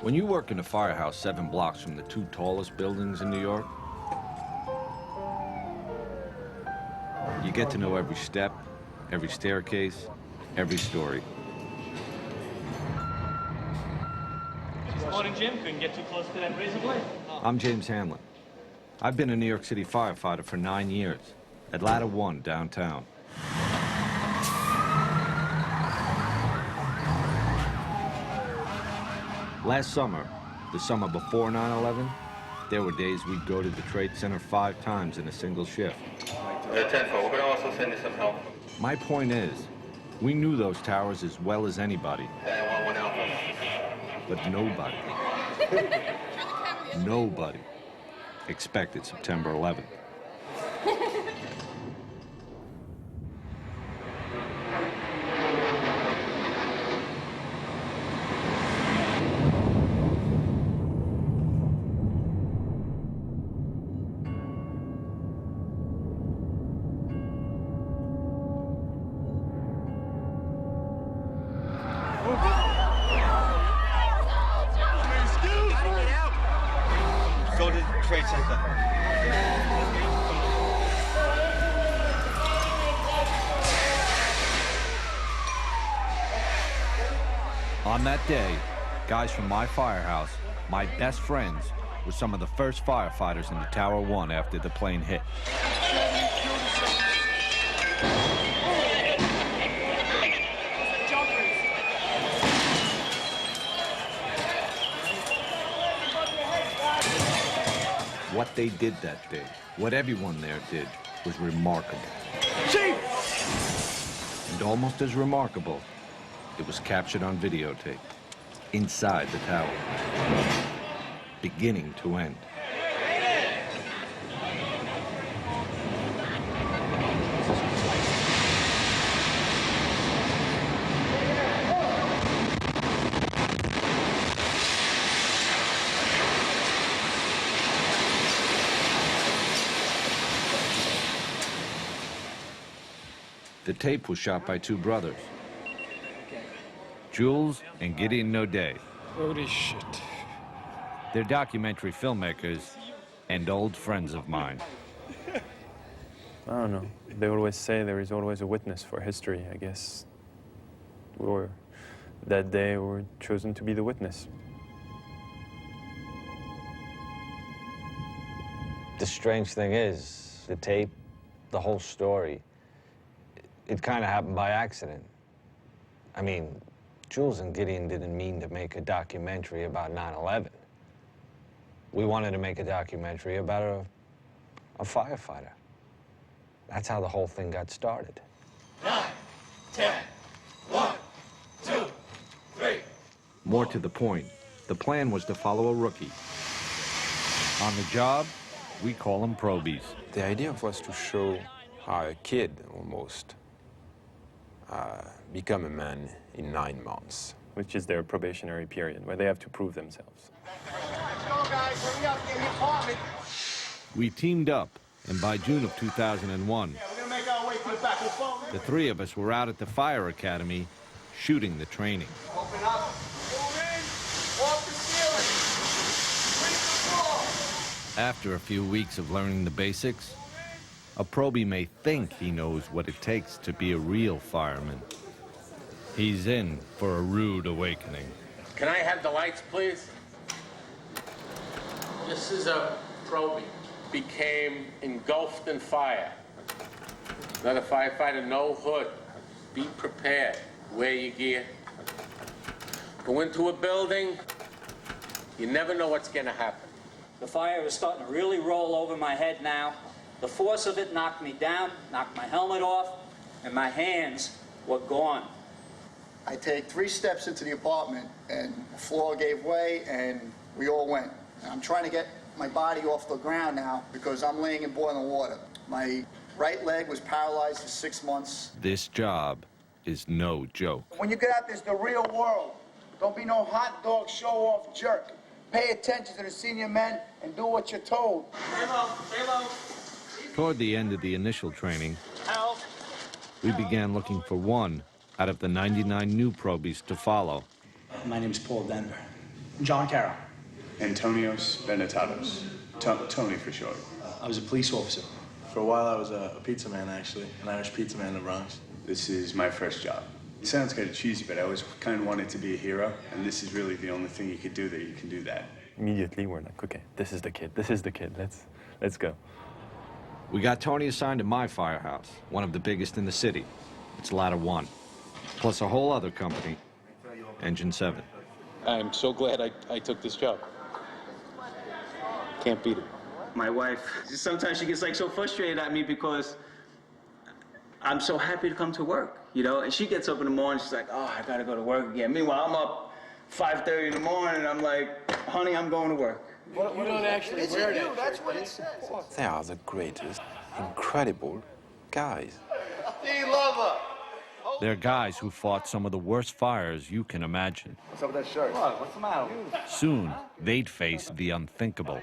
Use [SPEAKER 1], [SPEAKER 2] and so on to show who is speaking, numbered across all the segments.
[SPEAKER 1] When you work in a firehouse 7 blocks from the 2 tallest buildings in New York, you get to know every step, every staircase, every story.
[SPEAKER 2] Morning, Jim. Couldn't get too close to that razor blade.
[SPEAKER 1] I'm James Hanlon. I've been a New York City firefighter for 9 years at Ladder 1 downtown. Last summer, the summer before 9/11, there were days we'd go to the Trade Center 5 times in a single shift.
[SPEAKER 3] 10-4, we're gonna also send you some help.
[SPEAKER 1] My point is, we knew those towers as well as anybody. But nobody expected September 11th.
[SPEAKER 3] Go to the Trade Center.
[SPEAKER 1] On that day, guys from my firehouse, my best friends, were some of the first firefighters into Tower 1 after the plane hit. What they did that day, what everyone there did, was remarkable.
[SPEAKER 2] Chief!
[SPEAKER 1] And almost as remarkable, it was captured on videotape, inside the tower, beginning to end. The tape was shot by 2 brothers, Jules and Gideon Naudet.
[SPEAKER 4] Holy shit.
[SPEAKER 1] They're documentary filmmakers and old friends of mine.
[SPEAKER 4] I don't know. They always say there is always a witness for history, I guess. That day we were chosen to be the witness.
[SPEAKER 5] The strange thing is, the tape, the whole story, it kind of happened by accident. I mean, Jules and Gideon didn't mean to make a documentary about 9/11. We wanted to make a documentary about a firefighter. That's how the whole thing got started.
[SPEAKER 3] 9, 10, 1, 2, 3.
[SPEAKER 1] More to the point, the plan was to follow a rookie. On the job, we call them probies.
[SPEAKER 6] The idea was to show how a kid, almost, become a man in 9 months.
[SPEAKER 4] Which is their probationary period, where they have to prove themselves.
[SPEAKER 3] Let's go, guys. Hurry up, get in the apartment.
[SPEAKER 1] We teamed up, and by June of 2001,
[SPEAKER 3] Yeah, we're gonna make our way to the back. We'll phone.
[SPEAKER 1] the 3 of us were out at the fire academy shooting the training.
[SPEAKER 3] Open up. Move in. Off the ceiling. Sweep the floor.
[SPEAKER 1] After a few weeks of learning the basics, a probie may think he knows what it takes to be a real fireman. He's in for a rude awakening.
[SPEAKER 7] Can I have the lights, please? This is a probie. Became engulfed in fire. Another firefighter, no hood. Be prepared. Wear your gear. Go into a building. You never know what's gonna happen.
[SPEAKER 8] The fire is starting to really roll over my head now. The force of it knocked me down, knocked my helmet off, and my hands were gone.
[SPEAKER 9] I take 3 steps into the apartment, and the floor gave way, and we all went. I'm trying to get my body off the ground now because I'm laying in boiling water. My right leg was paralyzed for 6 months.
[SPEAKER 1] This job is no joke.
[SPEAKER 9] When you get out, there's the real world. Don't be no hot dog show-off jerk. Pay attention to the senior men and do what you're told.
[SPEAKER 8] Stay low, stay low.
[SPEAKER 1] Toward the end of the initial training, we began looking for one out of the 99 new probies to follow.
[SPEAKER 8] My name's Paul Denver.
[SPEAKER 10] John Carroll.
[SPEAKER 11] Antonios Benetatos. Tony for short.
[SPEAKER 10] I was a police officer. For a while, I was a pizza man, actually, an Irish pizza man in the Bronx.
[SPEAKER 11] This is my first job. It sounds kind of cheesy, but I always kind of wanted to be a hero, and this is really the only thing you could do that you can do that.
[SPEAKER 4] Immediately, we're like, okay, this is the kid. This is the kid. Let's go.
[SPEAKER 1] We got Tony assigned to my firehouse, one of the biggest in the city. It's Ladder 1, plus a whole other company, Engine 7.
[SPEAKER 12] I'm so glad I took this job. Can't beat it.
[SPEAKER 13] My wife, sometimes she gets like so frustrated at me because I'm so happy to come to work, you know? And she gets up in the morning, she's like, oh, I gotta go to work again. Meanwhile, I'm up 5:30 in the morning, and I'm like, honey, I'm going to work.
[SPEAKER 3] You don't actually wear that. That's what it says.
[SPEAKER 6] They are the greatest, incredible guys.
[SPEAKER 1] They're guys who fought some of the worst fires you can imagine.
[SPEAKER 3] What's up with that shirt? What's the matter?
[SPEAKER 1] Soon, they'd face the unthinkable.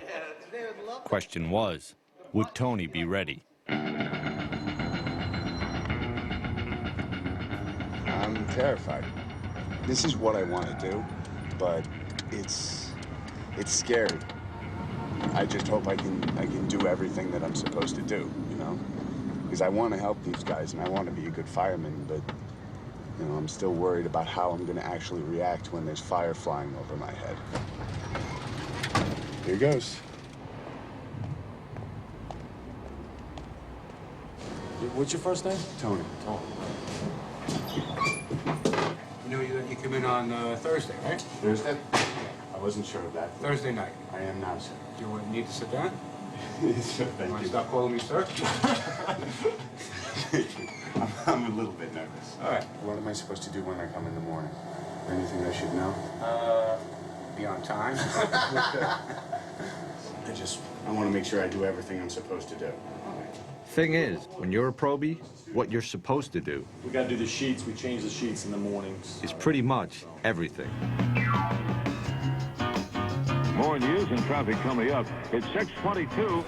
[SPEAKER 1] Question was, would Tony be ready?
[SPEAKER 11] I'm terrified. This is what I want to do, but it's scary. I just hope I can do everything that I'm supposed to do, you know? Because I want to help these guys and I want to be a good fireman, but you know, I'm still worried about how I'm going to actually react when there's fire flying over my head. Here goes.
[SPEAKER 6] What's your first name?
[SPEAKER 11] Tony.
[SPEAKER 6] Tony. You know you come in on Thursday, right?
[SPEAKER 11] Thursday? I wasn't sure of that.
[SPEAKER 6] Thursday night.
[SPEAKER 11] I am now, sir.
[SPEAKER 6] You need to sit down?
[SPEAKER 11] Thank
[SPEAKER 6] Want
[SPEAKER 11] you.
[SPEAKER 6] to stop calling me sir?
[SPEAKER 11] I'm a little bit nervous.
[SPEAKER 6] All right.
[SPEAKER 11] What am I supposed to do when I come in the morning? Anything I should know?
[SPEAKER 6] Be on time.
[SPEAKER 11] I want to make sure I do everything I'm supposed to do.
[SPEAKER 1] Thing is, when you're a probie, what you're supposed to do
[SPEAKER 10] We gotta do the sheets. We change the sheets in the mornings.
[SPEAKER 1] is pretty much everything.
[SPEAKER 14] More news and traffic coming up. It's 6:22.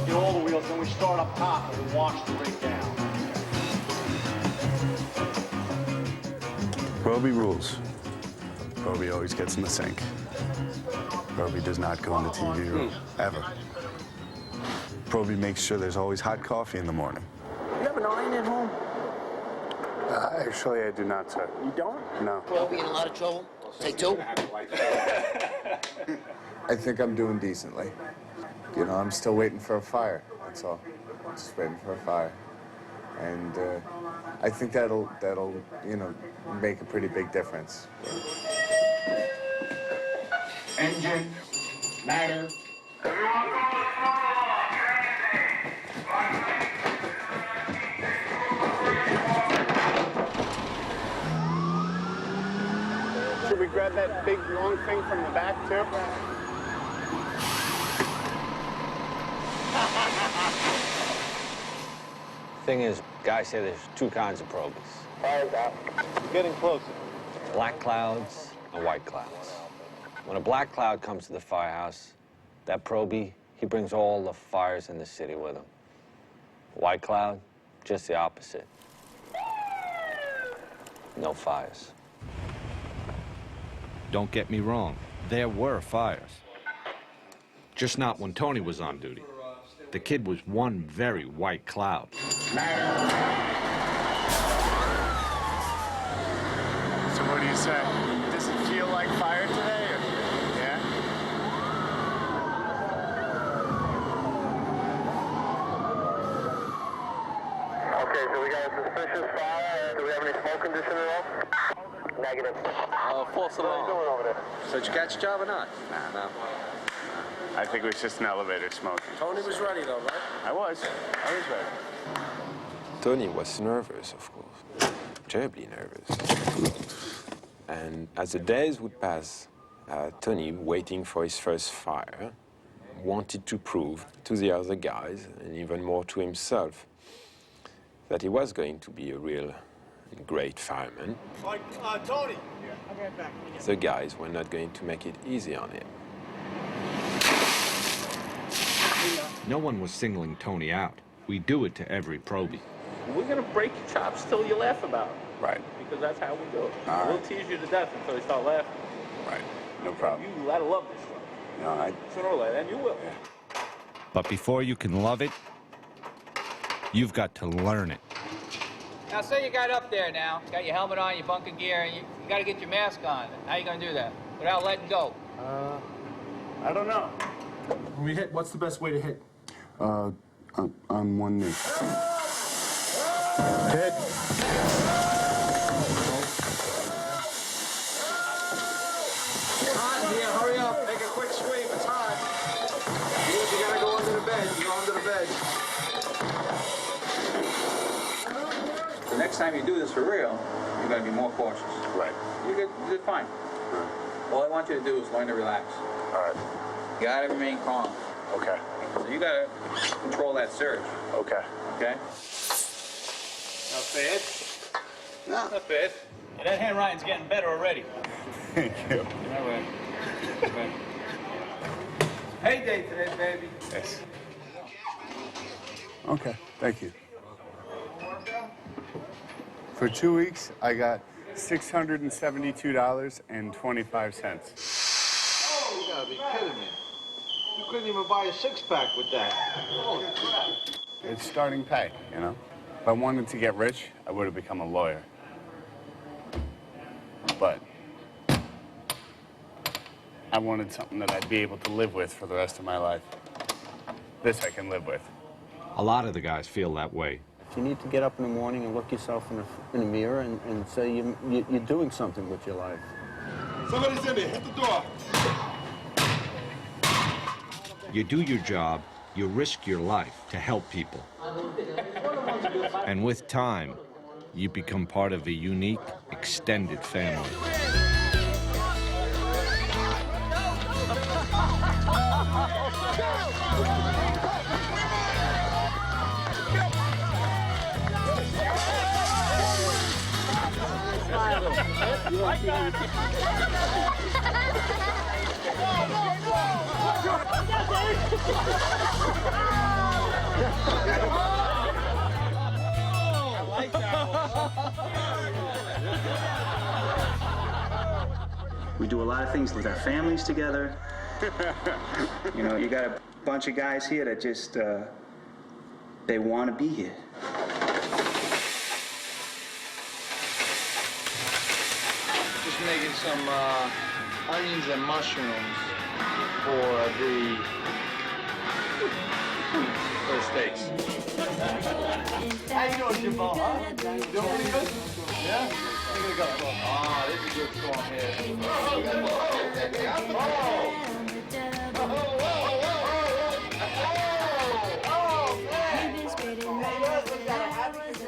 [SPEAKER 3] Get all the wheels, then we start up top and we wash the rig down.
[SPEAKER 11] Roby rules. Roby always gets in the sink. Roby does not go in the TV room, ever. Roby makes sure there's always hot coffee in the morning.
[SPEAKER 3] You have an iron at home?
[SPEAKER 11] Actually, I do not, sir.
[SPEAKER 3] You don't?
[SPEAKER 11] No.
[SPEAKER 3] Probably in a lot of trouble. Take two.
[SPEAKER 11] I think I'm doing decently. You know, I'm still waiting for a fire, that's all. Just waiting for a fire. And I think that'll, you know, make a pretty big difference.
[SPEAKER 3] Engine, ladder.
[SPEAKER 9] Should we grab that big long thing from the back, too?
[SPEAKER 5] Thing is, guys say there's two kinds of probies.
[SPEAKER 9] Fire's out. Getting closer.
[SPEAKER 5] Black clouds and white clouds. When a black cloud comes to the firehouse, that probie, he brings all the fires in the city with him. White cloud, just the opposite. No fires.
[SPEAKER 1] Don't get me wrong, there were fires. Just not when Tony was on duty. The kid was one very white cloud.
[SPEAKER 9] So what do you say? Does it feel like fire today? Or... Yeah? Okay, so we got a suspicious fire. Do we have any smoke condition at all? Negative.
[SPEAKER 12] False alarm.
[SPEAKER 9] What are you doing over there?
[SPEAKER 12] So did you catch a job or not? No.
[SPEAKER 11] I think it was just an elevator smoking.
[SPEAKER 12] Tony was ready though, right?
[SPEAKER 11] I was ready.
[SPEAKER 6] Tony was nervous, of course. Terribly nervous. And as the days would pass, Tony, waiting for his first fire, wanted to prove to the other guys, and even more to himself, that he was going to be a real great firemen,
[SPEAKER 2] Tony.
[SPEAKER 6] the guys were not going to make it easy on him.
[SPEAKER 1] No one was singling Tony out. We do it to every probie.
[SPEAKER 12] We're gonna break your chops till you laugh about it.
[SPEAKER 11] Right.
[SPEAKER 12] Because that's how we do it.
[SPEAKER 11] All
[SPEAKER 12] We'll
[SPEAKER 11] right.
[SPEAKER 12] tease you to death until you start laughing.
[SPEAKER 11] Right. No problem.
[SPEAKER 12] You gotta love this stuff.
[SPEAKER 11] No,
[SPEAKER 12] Sooner or later, and you will.
[SPEAKER 1] But before you can love it, you've got to learn it.
[SPEAKER 15] Now, say you got up there now, got your helmet on, your bunker gear, and you got to get your mask on. How you going to do that without letting go?
[SPEAKER 10] I don't know. When we hit, what's the best way to hit?
[SPEAKER 11] On one knee.
[SPEAKER 10] Hit.
[SPEAKER 3] Hot here, hurry up, make a quick sweep, it's hot. You gotta go under the bed, you go under the bed.
[SPEAKER 13] The next time you do this for real, you're going to be more cautious.
[SPEAKER 11] Right.
[SPEAKER 13] You're fine. All I want you to do is learn to relax.
[SPEAKER 11] All right.
[SPEAKER 13] You got to remain calm.
[SPEAKER 11] Okay.
[SPEAKER 13] So you got to control that surge.
[SPEAKER 11] Okay.
[SPEAKER 13] Okay?
[SPEAKER 2] Not bad.
[SPEAKER 11] No.
[SPEAKER 2] Not bad.
[SPEAKER 15] Yeah, that handwriting's getting better already.
[SPEAKER 11] Thank you.
[SPEAKER 15] All right. Hey day today, baby.
[SPEAKER 11] Yes. Okay. Thank you. For 2 weeks, I got $672.25.
[SPEAKER 2] Oh, you gotta be kidding me. You couldn't even buy a six-pack with that. Holy crap.
[SPEAKER 11] It's starting pay, you know? If I wanted to get rich, I would have become a lawyer. But I wanted something that I'd be able to live with for the rest of my life. This I can live with.
[SPEAKER 1] A lot of the guys feel that way.
[SPEAKER 16] You need to get up in the morning and look yourself in the mirror and say you're doing something with your life.
[SPEAKER 3] Somebody's in there, hit the door.
[SPEAKER 1] You do your job, you risk your life to help people. And with time, you become part of a unique, extended family.
[SPEAKER 13] We do a lot of things with our families together. You know, you got a bunch of guys here that just, they want to be here.
[SPEAKER 2] Just making some onions and mushrooms for the steaks. How you doing, Jimbo? Huh? Doing pretty good? Yeah? I'm gonna go. Ah, this is a good song here.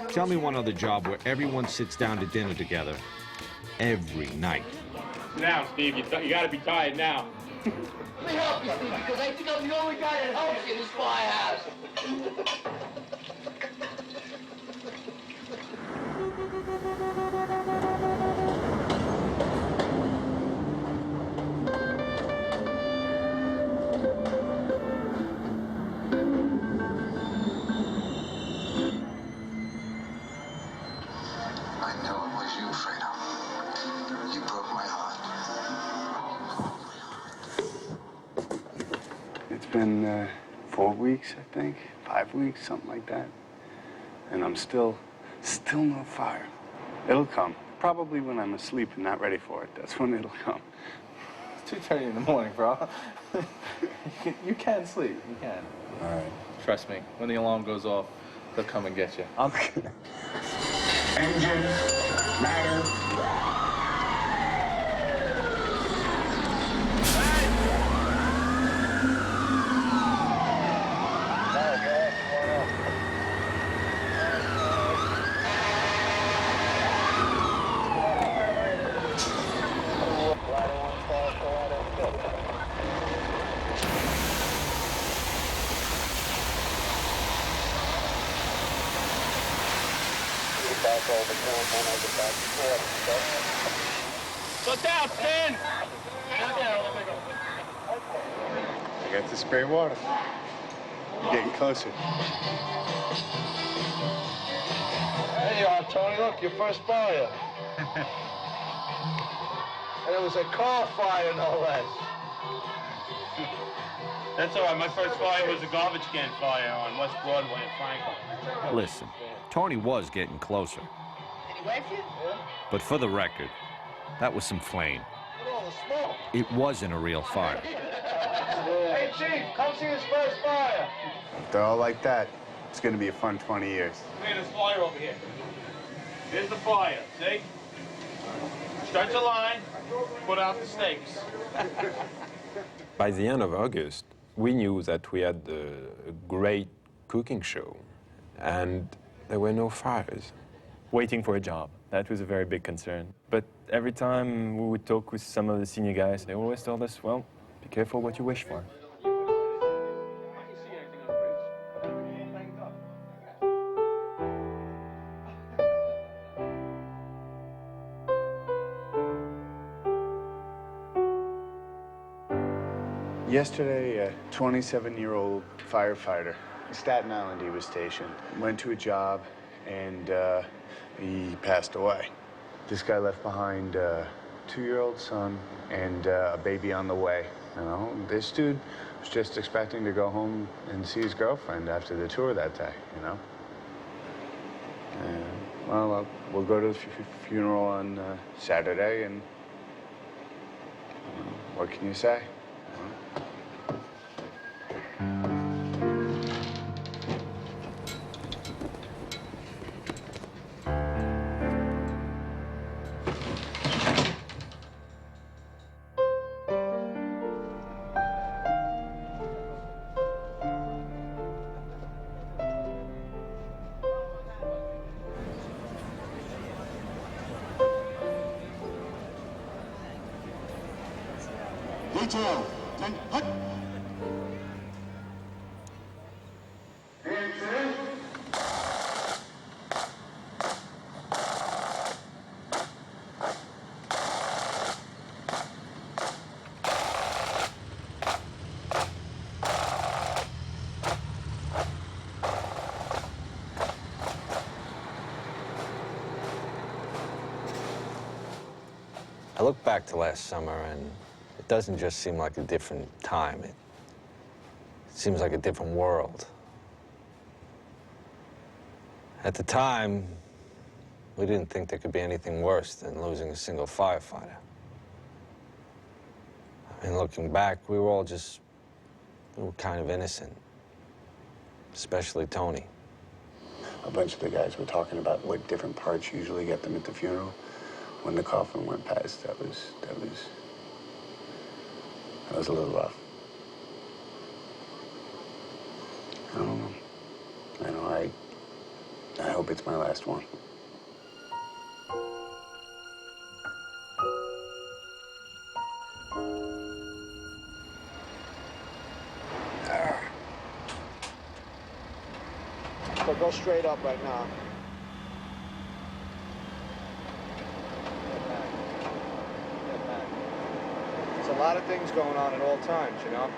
[SPEAKER 1] Tell me one other job where everyone sits down to dinner together every night.
[SPEAKER 2] Now, Steve, you gotta be tired now.
[SPEAKER 3] Let me help you, Steve, because I think I'm the only guy that helps you in this firehouse.
[SPEAKER 17] I know it was you, Fredo. You broke my heart.
[SPEAKER 11] It's been 4 weeks, I think, 5 weeks, something like that. And I'm still no fire. It'll come. Probably when I'm asleep and not ready for it. That's when it'll come.
[SPEAKER 10] It's 2:30 in the morning, bro. You can sleep. You can.
[SPEAKER 11] All right.
[SPEAKER 10] Trust me. When the alarm goes off, they'll come and get you.
[SPEAKER 17] Engine, ladder.
[SPEAKER 3] Back over to Look down, Stan!
[SPEAKER 11] I got to spray water. You're getting closer.
[SPEAKER 2] There you are, Tony. Look, your first fire. And it was a car fire, no less.
[SPEAKER 12] That's all right. My first fire was a garbage can fire on West Broadway in Franklin.
[SPEAKER 1] Listen, Tony was getting closer.
[SPEAKER 2] Did he wave you? Yeah.
[SPEAKER 1] But for the record, that was some flame.
[SPEAKER 2] Look at all the smoke.
[SPEAKER 1] It wasn't a real fire.
[SPEAKER 2] Hey, Chief, come see his first fire.
[SPEAKER 11] If they're all like that, it's going to be a fun 20 years.
[SPEAKER 12] Look at this fire over here. Here's the fire, see? Stretch a line, put out the stakes.
[SPEAKER 6] By the end of August, we knew that we had a great cooking show, and there were no fires.
[SPEAKER 4] Waiting for a job, that was a very big concern. But every time we would talk with some of the senior guys, they always told us, well, be careful what you wish for.
[SPEAKER 11] Yesterday, a 27-year-old firefighter, in Staten Island he was stationed, went to a job and he passed away. This guy left behind a 2-year-old son and a baby on the way. You know, this dude was just expecting to go home and see his girlfriend after the tour that day, you know? And, well, we'll go to the funeral on Saturday and what can you say?
[SPEAKER 3] Detail, then hut.
[SPEAKER 5] I look back to last summer, and it doesn't just seem like a different time. It seems like a different world. At the time, we didn't think there could be anything worse than losing a single firefighter. I mean, looking back, we were kind of innocent, especially Tony.
[SPEAKER 11] A bunch of the guys were talking about what different parts usually get them at the funeral. When the coffin went past, that was a little rough. I don't know. I hope it's my last one.
[SPEAKER 2] So go straight up right now. There's a lot of things going on at all times, you know?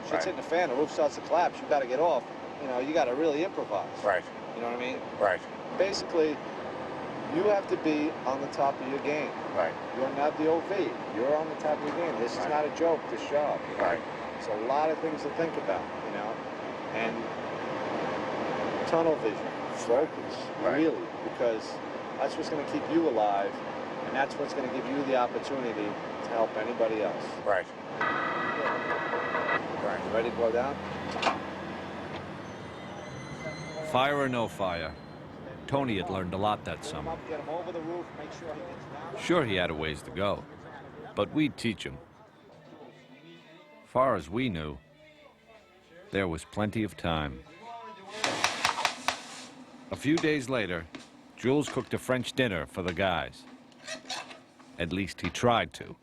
[SPEAKER 2] Shit's hitting the fan, the roof starts to collapse, you gotta get off. You know, you gotta really improvise.
[SPEAKER 11] Right.
[SPEAKER 2] You know what I mean?
[SPEAKER 11] Right.
[SPEAKER 2] Basically, you have to be on the top of your game.
[SPEAKER 11] Right.
[SPEAKER 2] You're not the OV. You're on the top of your game. This is not a joke, this job. You know?
[SPEAKER 11] Right.
[SPEAKER 2] It's a lot of things to think about, you know? And tunnel vision, focus, really, because that's what's gonna keep you alive, and that's what's gonna give you the opportunity to help anybody else.
[SPEAKER 11] Right.
[SPEAKER 2] Right. You ready to go down?
[SPEAKER 1] Fire or no fire, Tony had learned a lot that summer.
[SPEAKER 2] Get him over the roof, make sure he gets down.
[SPEAKER 1] Sure, he had a ways to go, but we'd teach him. Far as we knew, there was plenty of time. A few days later, Jules cooked a French dinner for the guys. At least he tried to.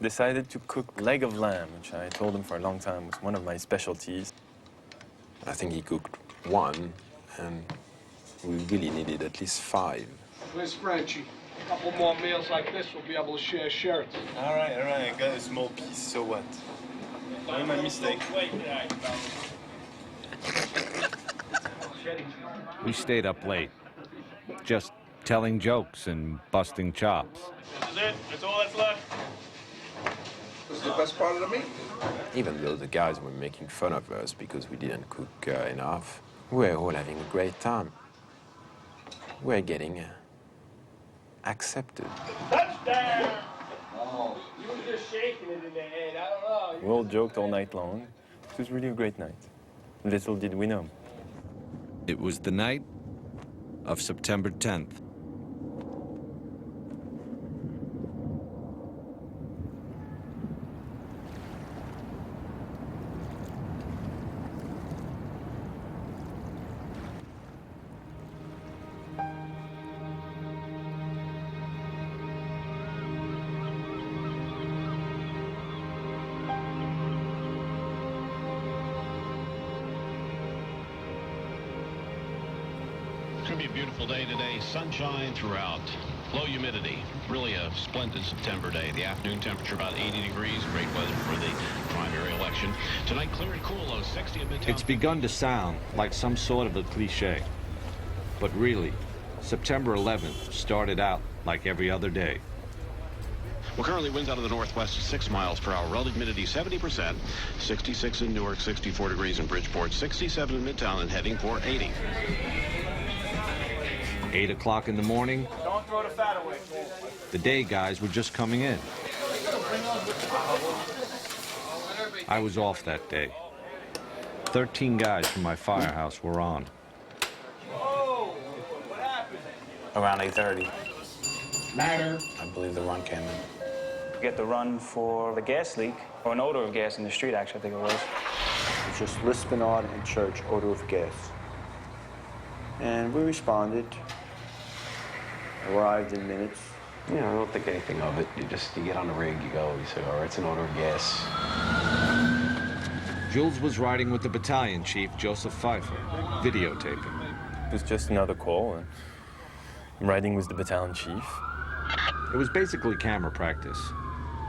[SPEAKER 4] Decided to cook leg of lamb, which I told him for a long time was one of my specialties.
[SPEAKER 6] I think he cooked one, and we really needed at least 5.
[SPEAKER 12] Where's Frenchie? A couple more meals like this, we'll be able to share shirts.
[SPEAKER 4] All right, I got a small piece, so what? Only my mistake.
[SPEAKER 1] We stayed up late, just telling jokes and busting chops.
[SPEAKER 12] This is it. That's all that's left.
[SPEAKER 10] This is the best part of the meat.
[SPEAKER 6] Even though the guys were making fun of us because we didn't cook enough, we're all having a great time. We're getting accepted.
[SPEAKER 12] Touchdown! Oh. You were just shaking it in the head. I don't know.
[SPEAKER 4] We all joked all night long. It was really a great night. Little did we know.
[SPEAKER 1] It was the night of September 10th.
[SPEAKER 18] It's going to be a beautiful day today. Sunshine throughout. Low humidity. Really a splendid September day. The afternoon temperature about 80 degrees. Great weather for the primary election. Tonight, clear and cool, low 60 in Midtown.
[SPEAKER 1] It's begun to sound like some sort of a cliche. But really, September 11th started out like every other day.
[SPEAKER 18] Well, currently winds out of the northwest 6 miles per hour. Relative humidity 70%. 66 in Newark, 64 degrees in Bridgeport, 67 in Midtown, and heading for 80.
[SPEAKER 1] 8 o'clock in the morning,
[SPEAKER 12] Don't throw the fat away.
[SPEAKER 1] the day guys were just coming in. I was off that day. 13 guys from my firehouse were on.
[SPEAKER 12] Oh, what happened?
[SPEAKER 13] Around 8:30.
[SPEAKER 12] Matter.
[SPEAKER 13] I believe the run came in.
[SPEAKER 19] We get the run for the gas leak, or an odor of gas in the street, actually, I think it was.
[SPEAKER 16] It's just Lispinard and Church, odor of gas. And we responded, arrived in minutes.
[SPEAKER 20] Yeah, I don't think anything of it. You get on the rig, you go, you say, all right, it's an odor of gas.
[SPEAKER 1] Jules was riding with the battalion chief, Joseph Pfeiffer, videotaping.
[SPEAKER 4] It was just another call. I'm riding with the battalion chief.
[SPEAKER 1] It was basically camera practice.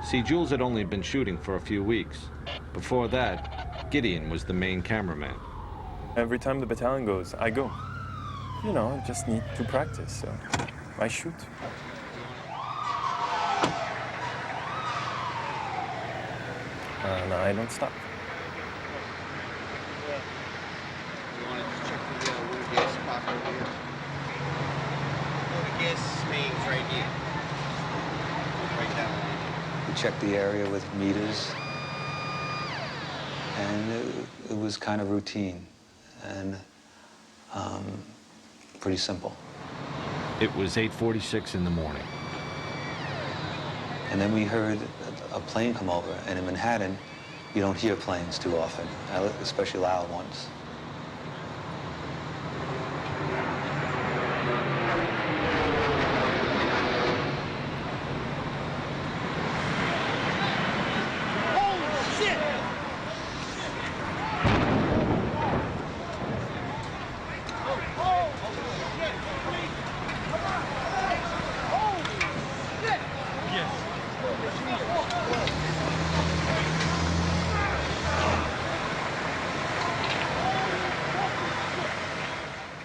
[SPEAKER 1] See, Jules had only been shooting for a few weeks. Before that, Gideon was the main cameraman.
[SPEAKER 4] Every time the battalion goes, I go. You know, I just need to practice, so I shoot. And I don't stop.
[SPEAKER 3] You want to check the water gas pop over here? Water gas main's right here. Right down.
[SPEAKER 21] We checked the area with meters, and it was kind of routine and pretty simple.
[SPEAKER 1] It was 8:46 in the morning.
[SPEAKER 21] And then we heard a plane come over, and in Manhattan, you don't hear planes too often, especially loud ones.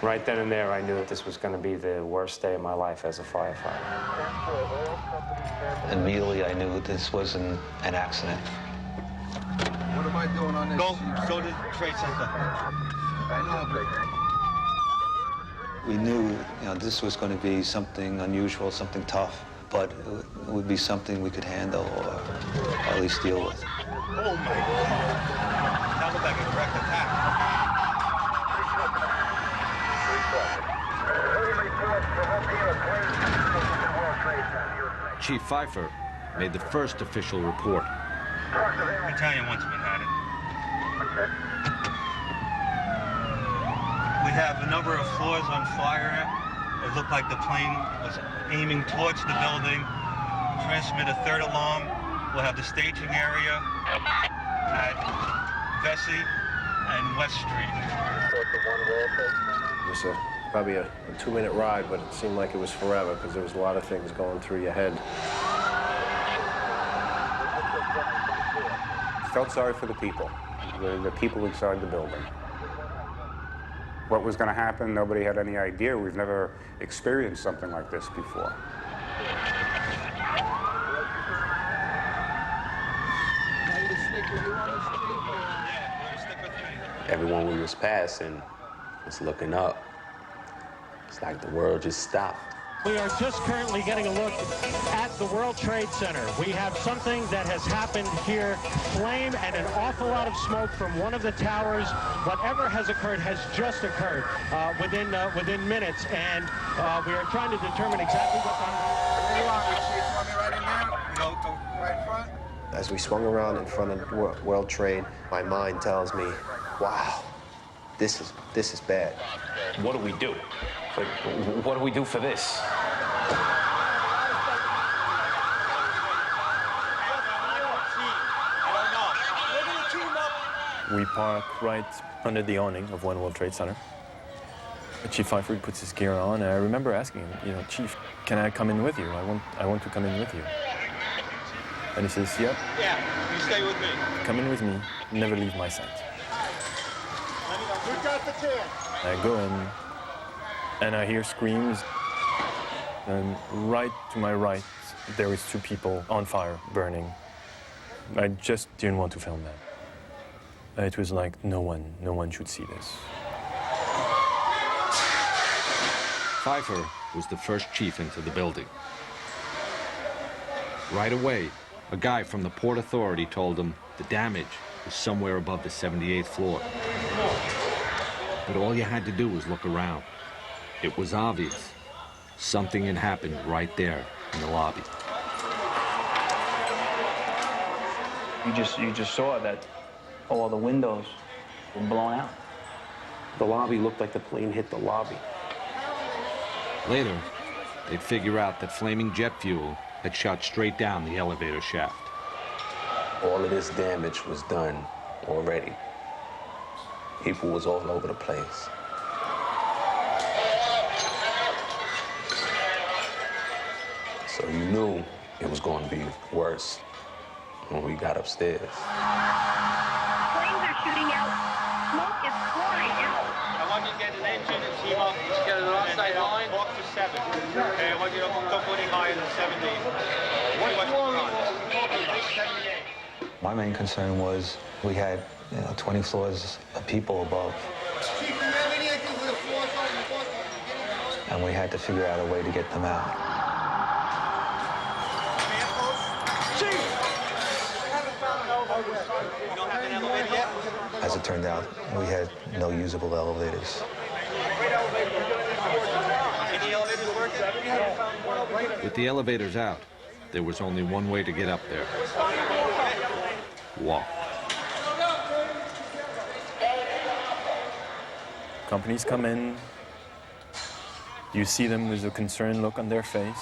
[SPEAKER 22] Right then and there, I knew that this was going to be the worst day of my life as a firefighter.
[SPEAKER 21] Immediately, I knew this wasn't an accident.
[SPEAKER 3] What am I doing on this? Go to the Trade Center. I know,
[SPEAKER 21] We knew, this was going to be something unusual, something tough, but it would be something we could handle or at least deal with.
[SPEAKER 3] Oh my God. Now look like a direct attack.
[SPEAKER 1] Chief Pfeiffer made the first official report.
[SPEAKER 23] Battalion 1 to Manhattan. We have a number of floors on fire. It looked like the plane was aiming towards the building. Transmit a third alarm. We'll have the staging area at Vesey and West Street.
[SPEAKER 6] Yes, sir.
[SPEAKER 7] probably a 2-minute ride, but it seemed like it was forever because there was a lot of things going through your head.
[SPEAKER 8] Felt sorry for the people, the people inside the building. What was going to happen, nobody had any idea. We've never experienced something like this before.
[SPEAKER 20] Everyone we was passing was looking up. It's like the world just stopped.
[SPEAKER 14] We are just currently getting a look at the World Trade Center. We have something that has happened here. Flame and an awful lot of smoke from one of the towers. Whatever has occurred has just occurred within minutes, and we are trying to determine exactly what's on.
[SPEAKER 7] As we swung around in front of World Trade, my mind tells me, wow, this is bad.
[SPEAKER 22] What do we do? Like, what do we do for this?
[SPEAKER 4] We park right under the awning of One World Trade Center. Chief Pfeiffer puts his gear on, and I remember asking him, Chief, can I come in with you? I want to come in with you. And he says, yep.
[SPEAKER 23] Yeah, you stay with me.
[SPEAKER 4] Come in with me, never leave my sight.
[SPEAKER 23] Who got the chair?
[SPEAKER 4] I go in, and I hear screams, and right to my right, there is 2 people on fire, burning. I just didn't want to film that. It was like, no one should see this.
[SPEAKER 1] Pfeiffer was the first chief into the building. Right away, a guy from the Port Authority told him the damage was somewhere above the 78th floor. But all you had to do was look around. It was obvious. Something had happened right there in the lobby.
[SPEAKER 19] You just saw that all the windows were blown out.
[SPEAKER 20] The lobby looked like the plane hit the lobby.
[SPEAKER 1] Later, they'd figure out that flaming jet fuel had shot straight down the elevator shaft.
[SPEAKER 20] All of this damage was done already. People was all over the place. So you knew it was going to be worse when we got upstairs.
[SPEAKER 24] Flames are shooting out. Smoke is pouring out.
[SPEAKER 23] I want you to get an engine and team up. Just get an offside line. Walk to 7. Okay, I want you to go putting higher than 70. What's going on? 78.
[SPEAKER 21] My main concern was we had 20 floors of people above. And we had to figure out a way to get them out. As it turned out, we had no usable elevators.
[SPEAKER 1] With the elevators out, there was only one way to get up there. Walk.
[SPEAKER 4] Companies come in. You see them with a concerned look on their face.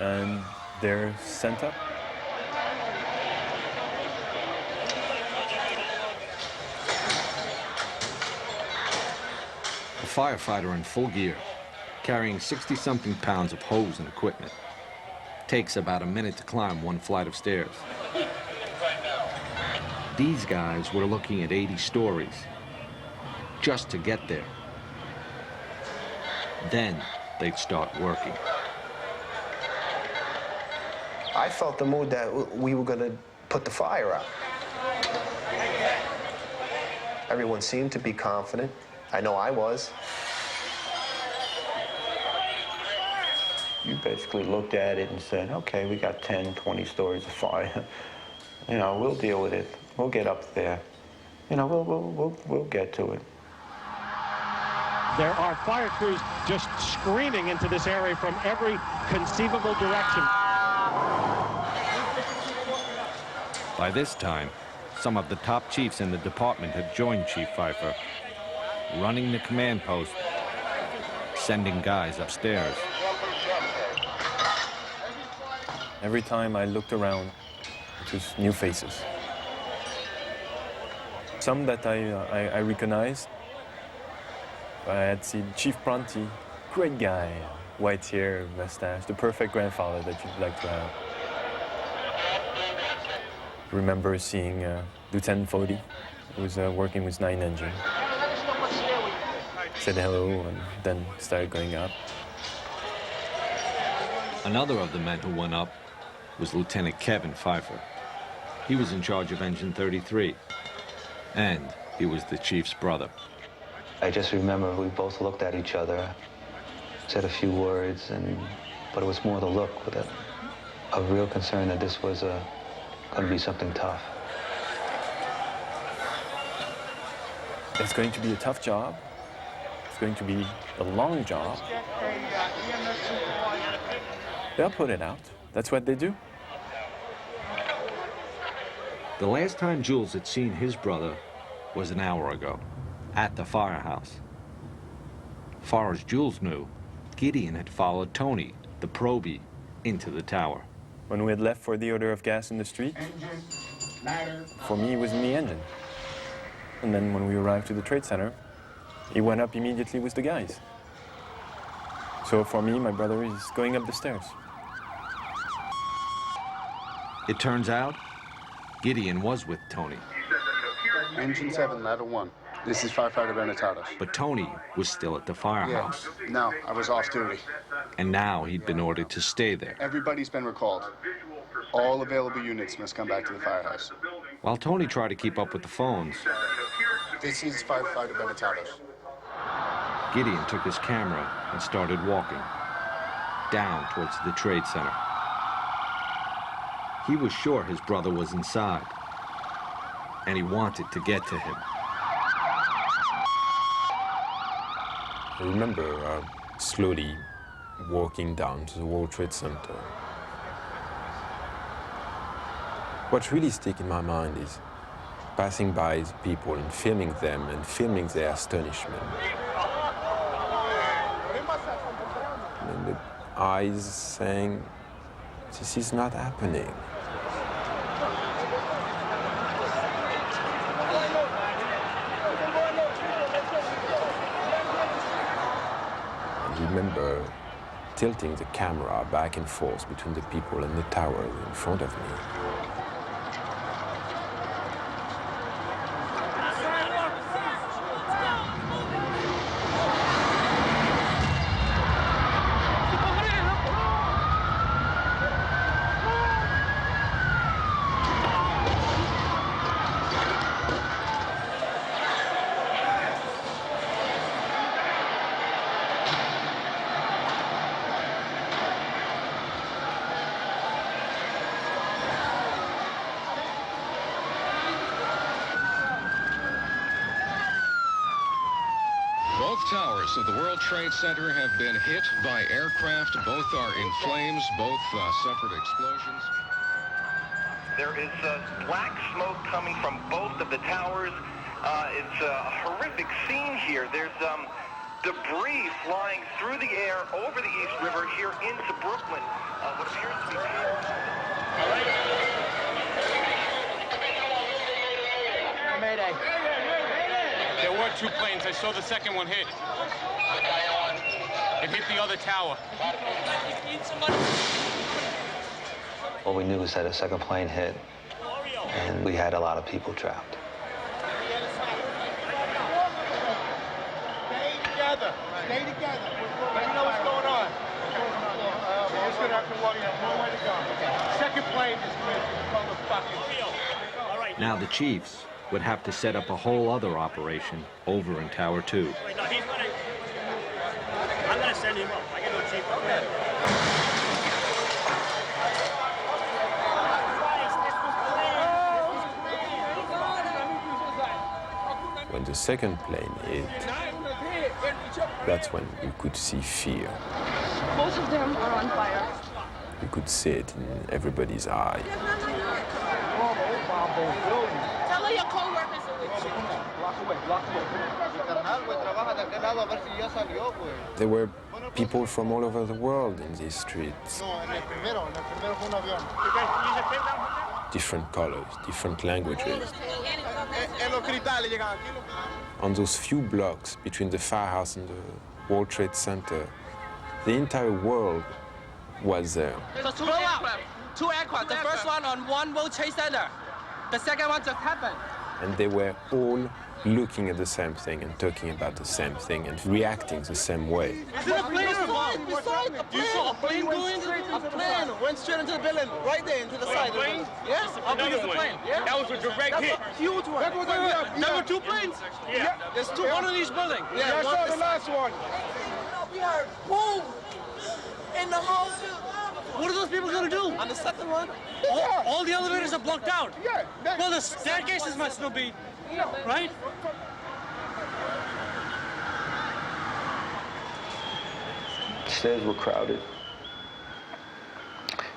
[SPEAKER 4] And they're sent up.
[SPEAKER 1] A firefighter in full gear, carrying 60-something pounds of hose and equipment. Takes about a minute to climb one flight of stairs. These guys were looking at 80 stories just to get there. Then they'd start working.
[SPEAKER 7] I felt the mood that we were going to put the fire out. Everyone seemed to be confident. I know I was.
[SPEAKER 22] You basically looked at it and said, okay, we got 10, 20 stories of fire. We'll deal with it. We'll get up there. We'll get to it.
[SPEAKER 14] There are fire crews just screaming into this area from every conceivable direction.
[SPEAKER 1] By this time, some of the top chiefs in the department had joined Chief Pfeiffer, running the command post, sending guys upstairs.
[SPEAKER 4] Every time I looked around, it was new faces. Some that I recognized, I had seen Chief Pronti, great guy, white hair, mustache, the perfect grandfather that you'd like to have. Remember seeing Lieutenant Fody, who was working with 9 engine. Said hello and then started going up.
[SPEAKER 1] Another of the men who went up was Lieutenant Kevin Pfeiffer. He was in charge of Engine 33, and he was the chief's brother.
[SPEAKER 21] I just remember we both looked at each other, said a few words, but it was more the look with a real concern that this was going to be something tough.
[SPEAKER 4] It's going to be a tough job. It's going to be a long job. They'll put it out. That's what they do.
[SPEAKER 1] The last time Jules had seen his brother was an hour ago, at the firehouse. Far as Jules knew, Gideon had followed Tony, the probie, into the tower.
[SPEAKER 4] When we had left for the odor of gas in the street, for me, he was in the engine. And then when we arrived to the trade center, he went up immediately with the guys. So for me, my brother is going up the stairs.
[SPEAKER 1] It turns out, Gideon was with Tony.
[SPEAKER 11] Engine 7, ladder 1. This is Firefighter Benetatos.
[SPEAKER 1] But Tony was still at the firehouse.
[SPEAKER 11] Yeah. No, I was off duty.
[SPEAKER 1] And now he'd been ordered to stay there.
[SPEAKER 11] Everybody's been recalled. All available units must come back to the firehouse.
[SPEAKER 1] While Tony tried to keep up with the phones,
[SPEAKER 11] This is Firefighter Benetatos.
[SPEAKER 1] Gideon took his camera and started walking down towards the trade center. He was sure his brother was inside, and he wanted to get to him.
[SPEAKER 6] I remember slowly walking down to the World Trade Center. What really sticks in my mind is passing by the people and filming them and filming their astonishment. And the eyes saying, this is not happening. I remember tilting the camera back and forth between the people and the tower in front of me.
[SPEAKER 5] Both towers of the World Trade Center have been hit by aircraft. Both are in flames. Both suffered explosions.
[SPEAKER 9] There is black smoke coming from both of the towers. It's a horrific scene here. There's debris flying through the air over the East River here into Brooklyn. What appears to be...
[SPEAKER 12] Mayday. There were 2 planes. I saw the second one hit. It hit the other tower.
[SPEAKER 21] All we knew was that a second plane hit, and we had a lot of people trapped.
[SPEAKER 12] Stay together. Stay together. Let me know what's going on. We're just going to have to walk out. No way to go. Second plane just missed. Motherfucker.
[SPEAKER 1] Now the Chiefs would have to set up a whole other operation over in Tower 2.
[SPEAKER 12] Wait, no, he's gonna... I'm gonna send him up. I can go Chief. Okay.
[SPEAKER 6] When the second plane hit, that's when you could see fear.
[SPEAKER 24] Both of them are on fire.
[SPEAKER 6] You could see it in everybody's eye.
[SPEAKER 24] Tell your co-workers to
[SPEAKER 6] There were people from all over the world in these streets. different colors, different languages. On those few blocks between the firehouse and the World Trade Center, the entire world was there.
[SPEAKER 2] So two aircraft. The first one on one World Trade Center. The second one just happened.
[SPEAKER 6] And they were all looking at the same thing and talking about the same thing and reacting the same way.
[SPEAKER 2] Is it a plane? You saw a plane going? A plane went straight into the building, right there into the side. Plane? Yes. How big is the plane? Yeah. That was a direct hit. Huge one. There were two planes? Yeah. There's two, one in each building.
[SPEAKER 12] Yeah, I saw the last one.
[SPEAKER 2] We heard boom in the whole. What are those people going to do? On the second one? All the elevators are blocked out. Yeah. Well, the staircases must still be, right?
[SPEAKER 21] The stairs were crowded.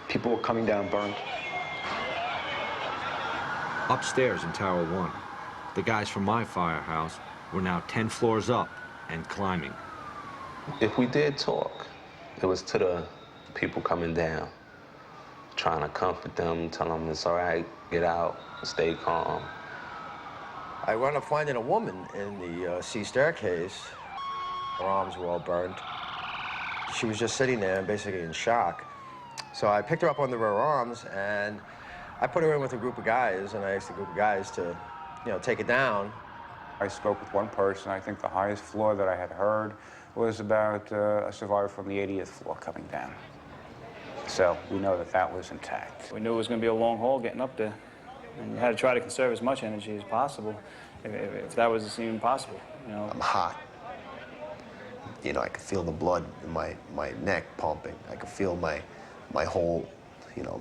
[SPEAKER 21] People were coming down burned.
[SPEAKER 1] Upstairs in Tower 1, the guys from my firehouse were now 10 floors up and climbing.
[SPEAKER 20] If we did talk, it was to the people coming down, trying to comfort them, tell them it's all right, get out, stay calm.
[SPEAKER 7] I wound up finding a woman in the C staircase. Her arms were all burned. She was just sitting there, basically in shock. So I picked her up under her arms, and I put her in with a group of guys, and I asked the group of guys to, take it down.
[SPEAKER 8] I spoke with one person. I think the highest floor that I had heard was about a survivor from the 80th floor coming down. So we know that that was intact.
[SPEAKER 19] We knew it was going to be a long haul getting up there. And you had to try to conserve as much energy as possible, if that was even possible,
[SPEAKER 7] I'm hot. I could feel the blood in my neck pumping. I could feel my whole,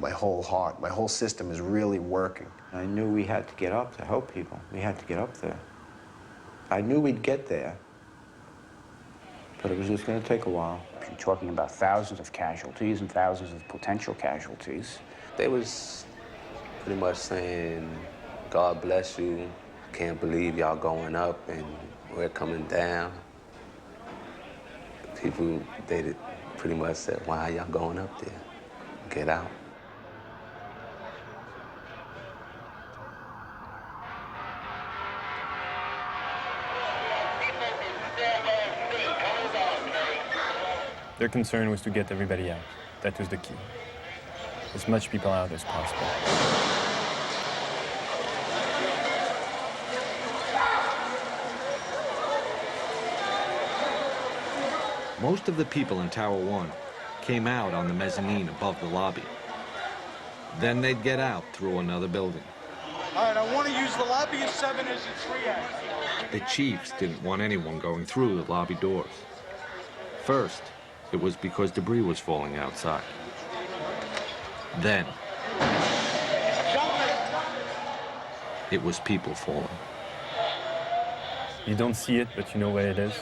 [SPEAKER 7] my whole heart, my whole system is really working.
[SPEAKER 16] I knew we had to get up to help people. We had to get up there. I knew we'd get there, but it was just going to take a while.
[SPEAKER 8] You're talking about thousands of casualties and thousands of potential casualties.
[SPEAKER 20] They was pretty much saying, God bless you, can't believe y'all going up and we're coming down. People, they pretty much said, why are y'all going up there? Get out.
[SPEAKER 4] Their concern was to get everybody out. That was the key. As much people out as possible.
[SPEAKER 1] Most of the people in Tower 1 came out on the mezzanine above the lobby. Then they'd get out through another building.
[SPEAKER 12] All right, I want to use the lobby of 7 as a triage.
[SPEAKER 1] The chiefs didn't want anyone going through the lobby doors. First, it was because debris was falling outside. Then, it was people falling.
[SPEAKER 4] You don't see it, but you know where it is.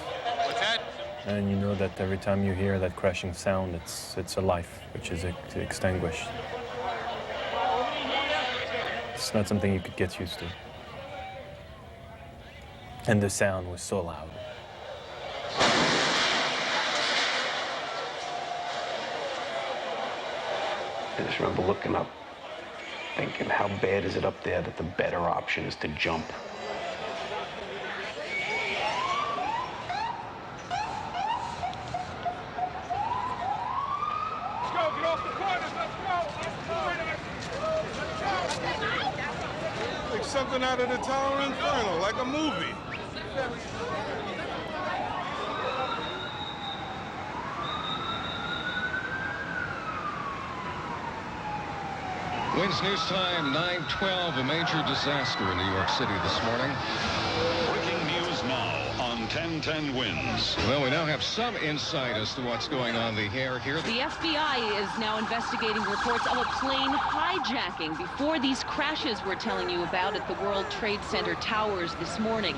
[SPEAKER 4] And you know that every time you hear that crashing sound, it's a life which is extinguished. It's not something you could get used to. And the sound was so loud.
[SPEAKER 21] I just remember looking up, thinking, how bad is it up there that the better option is to jump?
[SPEAKER 12] Let's go, get off the corners, let's go! Like something out of the Tower Inferno, like a movie.
[SPEAKER 5] Wins News Time, 9:12, a major disaster in New York City this morning.
[SPEAKER 18] Breaking news now on 1010 Wins.
[SPEAKER 5] Well, we now have some insight as to what's going on the air here.
[SPEAKER 10] The FBI is now investigating reports of a plane hijacking before these crashes we're telling you about at the World Trade Center towers this morning.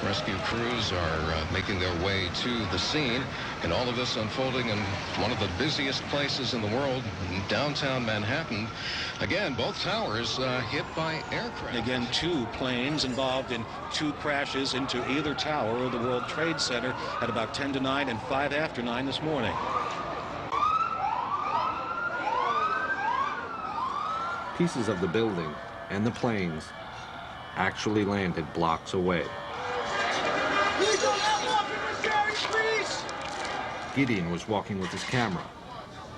[SPEAKER 5] Rescue crews are making their way to the scene, and all of this unfolding in one of the busiest places in the world, in downtown Manhattan. Again, both towers hit by aircraft.
[SPEAKER 15] Again, 2 planes involved in 2 crashes into either tower of the World Trade Center at about 10 to 9 and 5 after 9 this morning.
[SPEAKER 1] Pieces of the building and the planes actually landed blocks away. Gideon was walking with his camera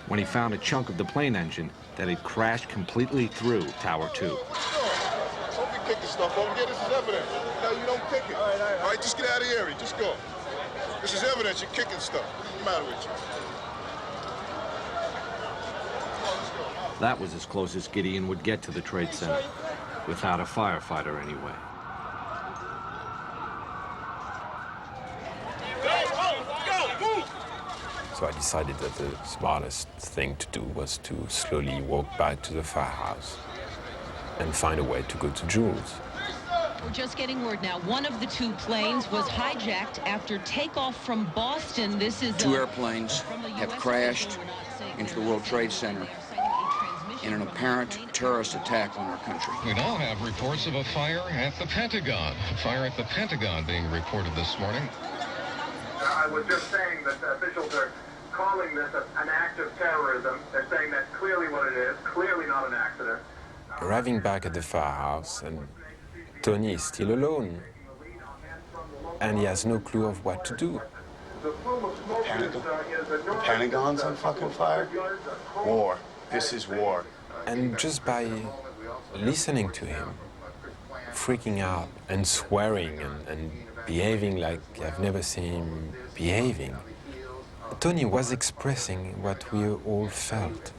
[SPEAKER 1] when he found a chunk of the plane engine that had crashed completely through Tower 2.
[SPEAKER 12] Don't be kicking stuff over here. This is evidence. No, you don't kick it. All right, just get out of the area. Just go. This is evidence. You're kicking stuff. What's the matter with you?
[SPEAKER 1] That was as close as Gideon would get to the Trade Center, without a firefighter anyway.
[SPEAKER 6] So I decided that the smartest thing to do was to slowly walk back to the firehouse and find a way to go to Jules.
[SPEAKER 10] We're just getting word now. One of the two planes was hijacked after takeoff from Boston. This is
[SPEAKER 3] two airplanes have crashed into the World Trade Center in an apparent terrorist attack on our country.
[SPEAKER 5] We now have reports of a fire at the Pentagon. A fire at the Pentagon being reported this morning.
[SPEAKER 9] I was just saying that the officials are calling this an act of terrorism. They're saying that's clearly what it is, clearly not an accident.
[SPEAKER 6] Arriving back at the firehouse, and Tony is still alone, and he has no clue of what to do.
[SPEAKER 11] The Pentagon's on fucking fire? War. This is war.
[SPEAKER 6] And just by listening to him, freaking out and swearing and behaving like I've never seen him behaving, Tony was expressing what we all felt.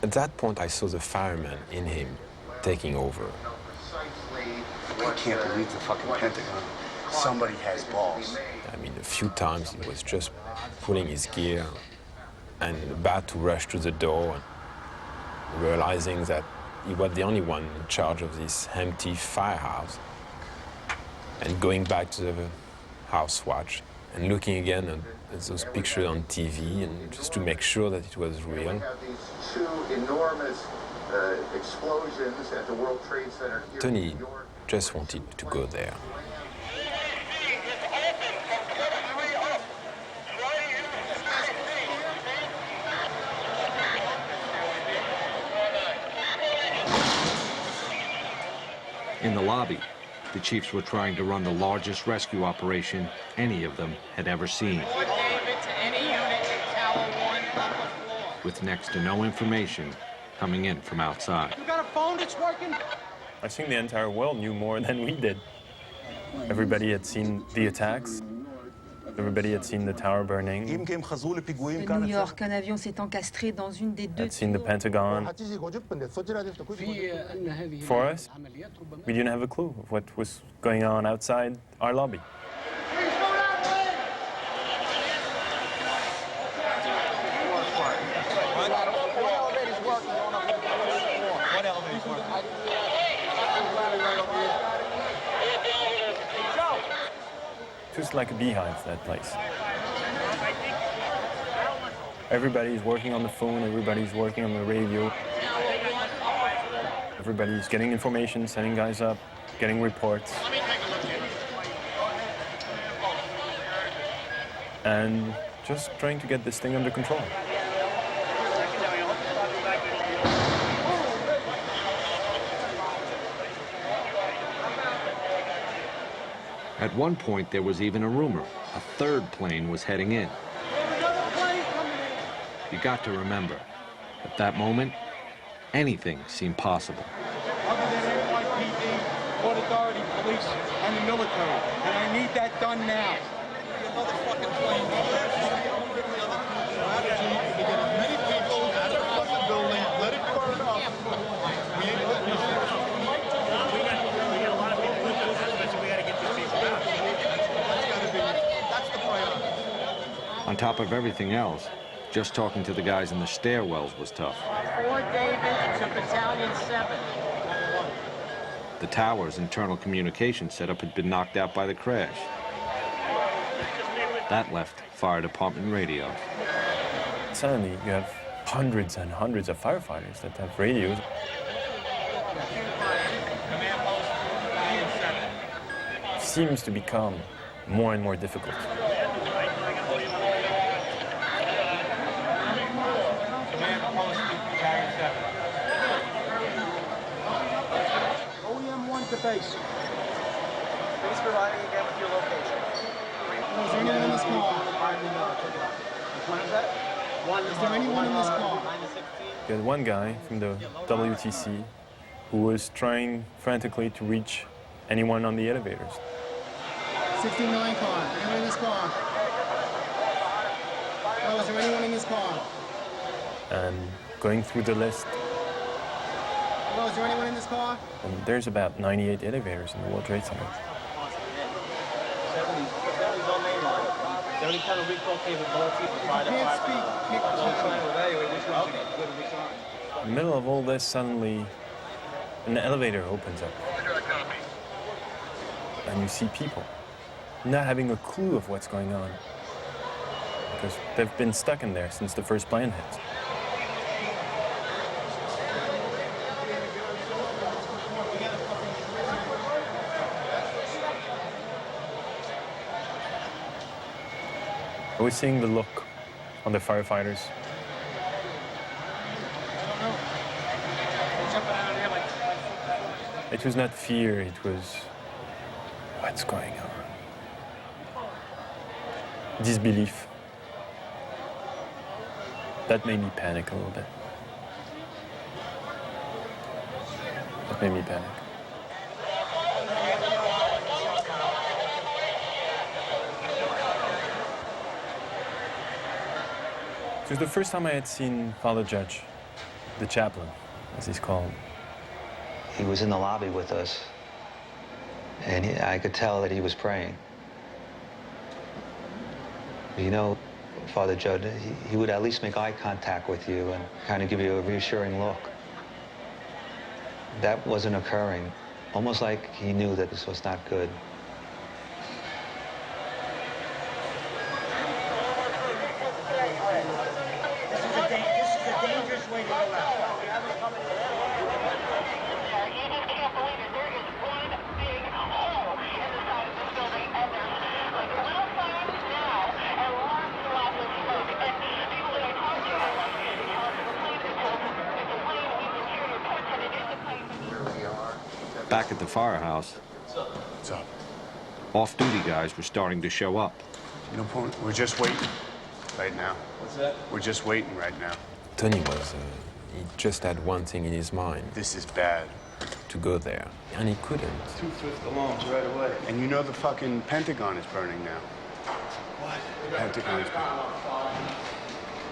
[SPEAKER 6] At that point, I saw the fireman in him taking over.
[SPEAKER 11] I can't believe the fucking Pentagon. Somebody has balls.
[SPEAKER 6] I mean, a few times he was just pulling his gear and about to rush to the door, realizing that he was the only one in charge of this empty firehouse, and going back to the house watch and looking again at those pictures on TV, and just to make sure that it was real.
[SPEAKER 9] We have these two enormous explosions at the World Trade Center here
[SPEAKER 6] Tony
[SPEAKER 9] in New York.
[SPEAKER 6] just wanted to go there.
[SPEAKER 1] In the lobby, the chiefs were trying to run the largest rescue operation any of them had ever seen, with next to no information coming in from outside.
[SPEAKER 12] You got a phone that's working?
[SPEAKER 4] I think the entire world knew more than we did. Everybody had seen the attacks. Everybody had seen the tower burning.
[SPEAKER 13] New York, un avion s'est encastré dans une des deux
[SPEAKER 4] Had seen the Pentagon. For us, we didn't have a clue of what was going on outside our lobby. Just like a beehive, that place. Everybody's working on the phone, everybody's working on the radio. Everybody's getting information, sending guys up, getting reports. And just trying to get this thing under control.
[SPEAKER 1] At one point, there was even a rumor a third plane was heading in. You got to remember, at that moment, anything seemed possible.
[SPEAKER 12] Other than NYPD, Port Authority, police, and the military. And I need that done now. Another fucking plane. Strategy to get as many people out of the fucking building, let it burn up. We ain't letting this happen. We got a lot of people in this, so we got to get these people out. That's the priority.
[SPEAKER 1] On top of everything else, just talking to the guys in the stairwells was tough.
[SPEAKER 17] Fort David to Battalion 7.
[SPEAKER 1] The tower's internal communication setup had been knocked out by the crash. That left fire department radio.
[SPEAKER 4] Suddenly, you have hundreds and hundreds of firefighters that have radios. Seems to become more and more difficult.
[SPEAKER 2] face. Please provide me again with your location.
[SPEAKER 12] Is there anyone in this car?
[SPEAKER 2] What is that?
[SPEAKER 12] Is there anyone in this car?
[SPEAKER 4] You had one guy from the WTC who was trying frantically to reach anyone on the elevators.
[SPEAKER 12] 69 car. Anyone in this car? Oh, is there anyone in this car?
[SPEAKER 4] And going through the list,
[SPEAKER 12] Hello, is there anyone in this car?
[SPEAKER 4] and there's about 98 elevators in the World Trade Center.
[SPEAKER 2] 70's on main line. Is there any kind of recall capability to provide
[SPEAKER 12] Can't speak.
[SPEAKER 2] evaluate which one's good and which aren't.
[SPEAKER 4] In the middle of all this, suddenly an elevator opens up. And you see people not having a clue of what's going on, because they've been stuck in there since the first plane hit. I was seeing the look on the firefighters. It was not fear, it was what's going on. Disbelief. That made me panic a little bit. That made me panic. It was the first time I had seen Father Judge, the chaplain, as he's called.
[SPEAKER 21] He was in the lobby with us, and I could tell that he was praying. You know, Father Judd, he would at least make eye contact with you and kind of give you a reassuring look. That wasn't occurring, almost like he knew that this was not good.
[SPEAKER 17] This is a dangerous way to go out.
[SPEAKER 1] Back at the firehouse,
[SPEAKER 11] What's up?
[SPEAKER 1] off-duty guys were starting to show up.
[SPEAKER 11] You know, we're just waiting right now.
[SPEAKER 2] What's that?
[SPEAKER 11] We're just waiting right now.
[SPEAKER 6] Tony he just had one thing in his mind.
[SPEAKER 11] This is bad.
[SPEAKER 6] To go there, and he couldn't.
[SPEAKER 11] 2 5th alarms right away. And you know the fucking Pentagon is burning now. What? The Pentagon's burning.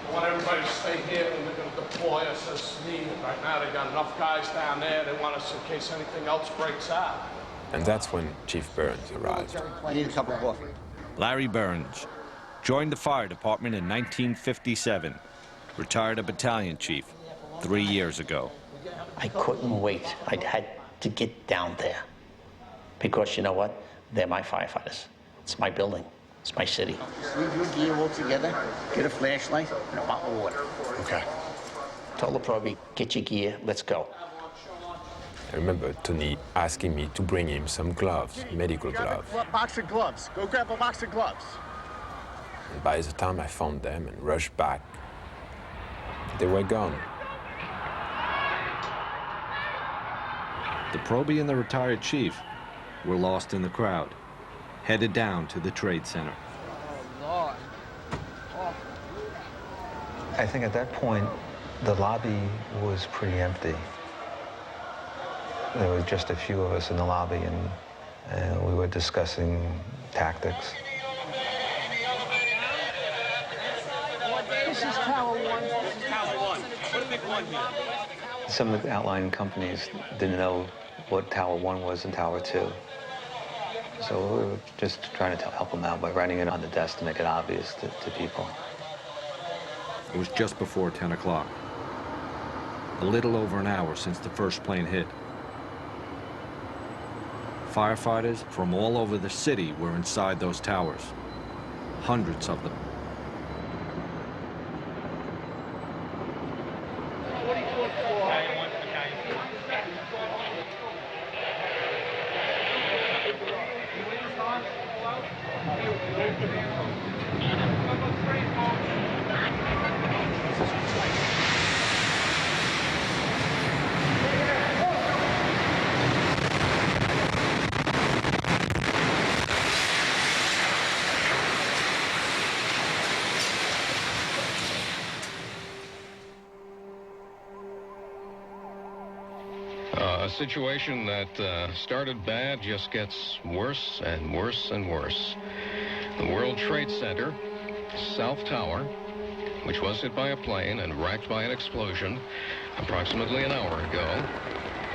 [SPEAKER 14] I want everybody to stay here and they're going to deploy us as needed. Right now, they got enough guys down there. They want us in case anything else breaks out.
[SPEAKER 6] And that's when Chief Burns arrived.
[SPEAKER 2] I need a cup of coffee.
[SPEAKER 1] Larry Burns joined the fire department in 1957, retired a battalion chief 3 years ago.
[SPEAKER 22] I couldn't wait. I had to get down there because you know what? They're my firefighters. It's my building. It's my city.
[SPEAKER 17] Leave your gear all together, get a flashlight, and a bottle of water.
[SPEAKER 11] Okay.
[SPEAKER 22] Told the probie, get your gear, let's go.
[SPEAKER 6] I remember Tony asking me to bring him some gloves, medical gloves.
[SPEAKER 12] Box of gloves. Go grab a box of gloves.
[SPEAKER 6] And by the time I found them and rushed back, they were gone.
[SPEAKER 1] The probie and the retired chief were lost in the crowd, headed down to the Trade Center.
[SPEAKER 2] Oh, Lord.
[SPEAKER 21] I think at that point, the lobby was pretty empty. There were just a few of us in the lobby, and we were discussing tactics.
[SPEAKER 17] This is Tower 1.
[SPEAKER 2] This is Tower 1. Put a big 1 here.
[SPEAKER 21] Some of the outlying companies didn't know what Tower 1 was and Tower 2. So we were just trying to help them out by writing it on the desk to make it obvious to people.
[SPEAKER 1] It was just before 10 o'clock. A little over an hour since the first plane hit. Firefighters from all over the city were inside those towers. Hundreds of them.
[SPEAKER 5] A situation that started bad just gets worse and worse and worse. The World Trade Center, South Tower, which was hit by a plane and racked by an explosion approximately an hour ago,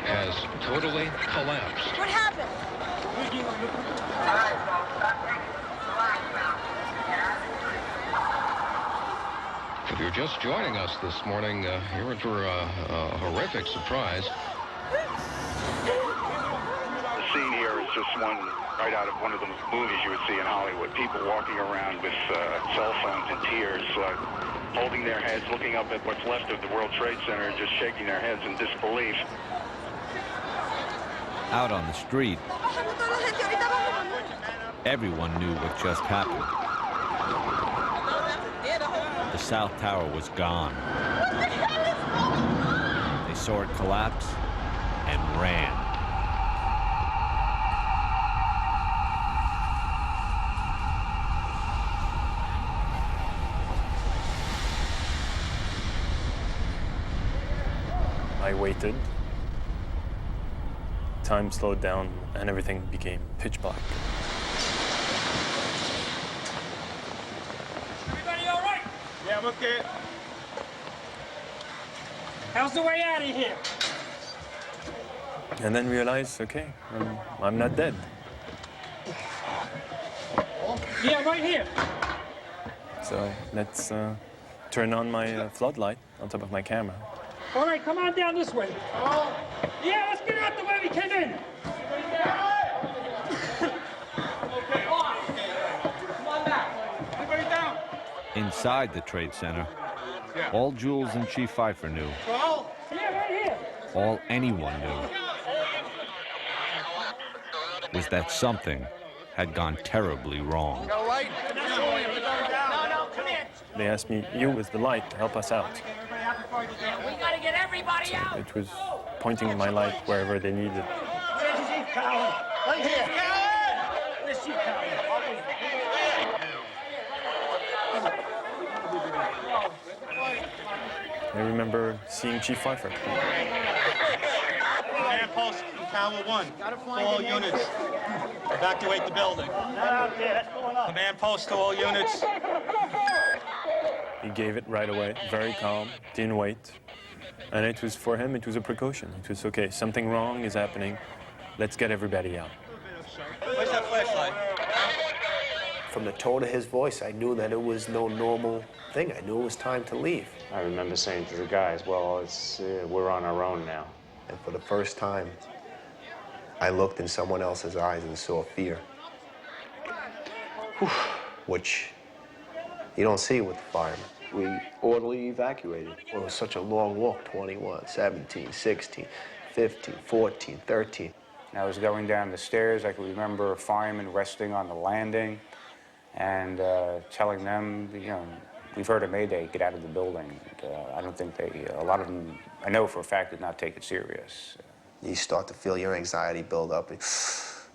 [SPEAKER 5] has totally collapsed.
[SPEAKER 2] What happened?
[SPEAKER 5] If you're just joining us this morning, you're in for a horrific surprise.
[SPEAKER 7] The scene here is just one right out of one of the movies you would see in Hollywood. People walking around with cell phones and tears, holding their heads, looking up at what's left of the World Trade Center, just shaking their heads in disbelief.
[SPEAKER 1] Out on the street, everyone knew what just happened. The South Tower was gone. They saw it collapse and ran.
[SPEAKER 4] I waited. Time slowed down and everything became pitch black.
[SPEAKER 2] Everybody all right?
[SPEAKER 12] Yeah, I'm okay.
[SPEAKER 2] How's the way out of here?
[SPEAKER 4] And then realized, okay, I'm not dead.
[SPEAKER 2] Yeah, right here.
[SPEAKER 4] So let's turn on my floodlight on top of my camera.
[SPEAKER 2] All right, come on down this way. Yeah, let's get out the way we came in. Come on back. Everybody down.
[SPEAKER 1] Inside the Trade Center, all Jules and Chief Pfeiffer knew,
[SPEAKER 2] Yeah, right here.
[SPEAKER 1] all anyone knew, was that something had gone terribly wrong.
[SPEAKER 2] All right? No, come in.
[SPEAKER 4] They asked me, you with the light, help us out.
[SPEAKER 2] We gotta get everybody out.
[SPEAKER 4] It was pointing my light wherever they needed.
[SPEAKER 2] Where's Chief Cowan? Right here. Where's Chief Cowan?
[SPEAKER 4] I remember seeing Chief Pfeiffer.
[SPEAKER 12] Command post from Tower 1. To all units. Evacuate the building. Command post to all units.
[SPEAKER 4] He gave it right away, very calm, didn't wait. And it was, for him, it was a precaution. It was, okay, something wrong is happening. Let's get everybody out.
[SPEAKER 12] Where's that flashlight?
[SPEAKER 19] From the tone of his voice, I knew that it was no normal thing. I knew it was time to leave.
[SPEAKER 6] I remember saying to the guys, well, we're on our own now.
[SPEAKER 19] And for the first time, I looked in someone else's eyes and saw fear, which you don't see with the firemen. We orderly evacuated. Well, it was such a long walk, 21, 17, 16, 15, 14, 13.
[SPEAKER 8] I was going down the stairs. I can remember a fireman resting on the landing and telling them, you know, we've heard a mayday, get out of the building. And, I don't think a lot of them, I know for a fact, did not take it serious.
[SPEAKER 19] You start to feel your anxiety build up. And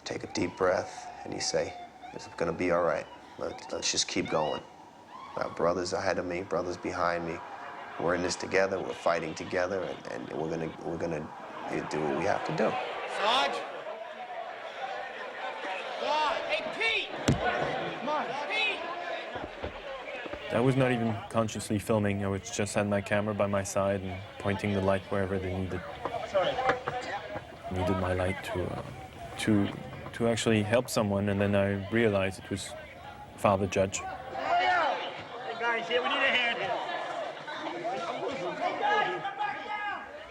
[SPEAKER 19] take a deep breath, and you say, it's going to be all right. Let's just keep going. Our brothers ahead of me, brothers behind me. We're in this together. We're fighting together, and we're gonna do what we have to do.
[SPEAKER 2] Sarge. Hey, Pete. Come on, Pete.
[SPEAKER 4] I was not even consciously filming. I was just had my camera by my side and pointing the light wherever they needed. Needed my light to actually help someone, and then I realized it was Father Judge.
[SPEAKER 2] Hey, guys, here, we need a hand here.